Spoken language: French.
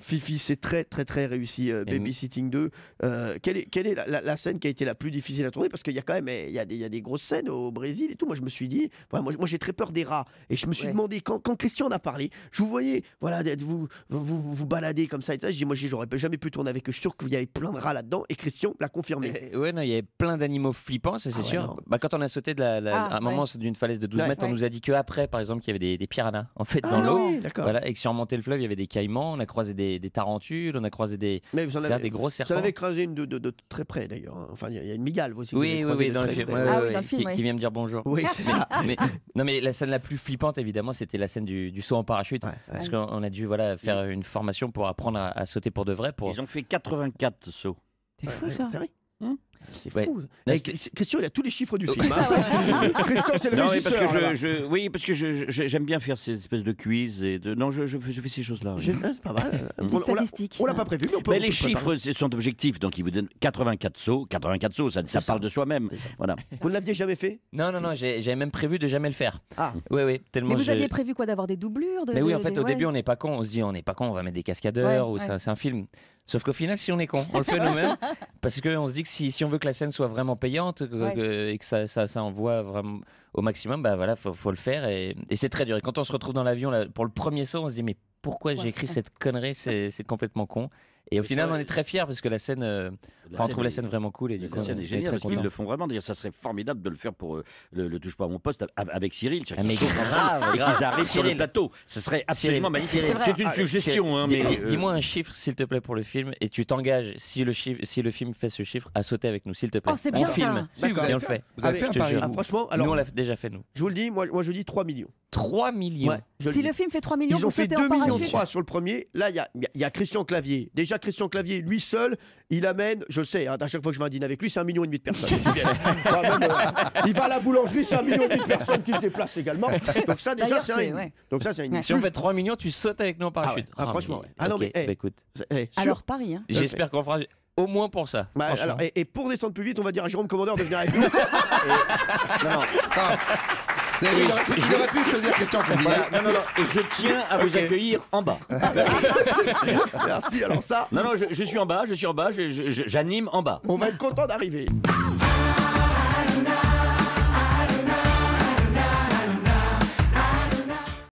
Fifi, c'est très réussi. Babysitting 2. Quelle est la scène qui a été la plus difficile à tourner? Parce qu'il y a quand même il y a des grosses scènes au Brésil et tout. Moi, je me suis dit, moi j'ai très peur des rats. Et je me suis demandé, quand Christian en a parlé, je vous voyais vous balader comme ça. Et ça, je dis, moi, j'aurais jamais pu tourner avec eux. Je suis sûr qu'il y avait plein de rats là-dedans. Et Christian l'a confirmé. Ouais, non, il y avait plein d'animaux flippants, ça c'est sûr. Quand on a sauté à un moment d'une falaise de 12 mètres, on nous a dit qu'après, par exemple, qu'il y avait des piranhas en fait dans l'eau. Voilà, et que si on remontait le fleuve, il y avait des caïmans, on a croisé des tarentules, on a croisé des gros serpents. Vous en avez croisé une de très près d'ailleurs. Enfin, il y a une migale aussi. Oui, dans le film. Qui vient me dire bonjour. Oui, c'est ça. mais la scène la plus flippante, évidemment, c'était la scène du saut en parachute. Parce qu'on a dû faire une formation pour apprendre à sauter pour de vrai. Ils ont fait 84 sauts. C'est fou ça. C'est vrai. C'est Ouais. fou. Christian, il a tous les chiffres du film. Christian, c'est le régisseur. Oui, parce que j'aime bien faire ces espèces de quiz. Non, je fais ces choses-là. C'est pas mal. On l'a pas prévu, mais on peut. Mais les chiffres sont objectifs, donc ils vous donnent 84 sauts. 84 sauts, ça parle de soi-même. Voilà. Vous ne l'aviez jamais fait? Non, j'avais même prévu de jamais le faire. Oui, tellement. Mais vous aviez prévu quoi, d'avoir des doublures Mais oui, en fait, au début, on n'est pas con. On se dit, on n'est pas con, on va mettre des cascadeurs, ou c'est un film. Sauf qu'au final, si on est con, on le fait nous-mêmes. Parce qu'on se dit que si on veut que la scène soit vraiment payante et que ça envoie vraiment au maximum, faut le faire. Et c'est très dur. Et quand on se retrouve dans l'avion pour le premier saut, on se dit, mais pourquoi j'ai écrit cette connerie? C'est complètement con. Et au final, on est très fiers parce que la scène, on trouve la scène vraiment cool. Et du coup, la scène est géniale parce qu'ils le font vraiment. D'ailleurs, ça serait formidable de le faire pour le Touche pas à mon poste avec Cyril. Mais grave, et qu'ils arrivent sur le plateau. Ce serait absolument magnifique. C'est une suggestion. Dis-moi un chiffre, s'il te plaît, pour le film. Et tu t'engages, si le film fait ce chiffre, à sauter avec nous, s'il te plaît. Oh, c'est bien film. ça. Et on le fait. Vous avez fait un pari. Franchement, nous, on l'a déjà fait, nous. Je vous le dis, moi je dis 3 millions. 3 millions. Si le film fait 3 millions, ils ont fait 2 millions 3 sur le premier. Là, il y a Christian Clavier. Déjà, Christian Clavier, lui seul, il amène, je sais, à chaque fois que je vais à un dîner avec lui, c'est 1,5 million de personnes. Il va à la boulangerie, c'est 1,5 million de personnes qui se déplacent également. Donc ça, déjà, c'est une. Si on fait 3 millions, tu sautes avec nous en parachute. Franchement. Ah non, mais écoute. Alors, Paris. J'espère qu'on fera au moins pour ça. Et pour descendre plus vite, on va dire à Jérôme Commandeur de venir avec nous. J'aurais pu choisir Christian Clavier. Non. Et je tiens à vous accueillir en bas. Merci, alors ça. Non, je suis en bas, j'anime en bas. On va être content d'arriver.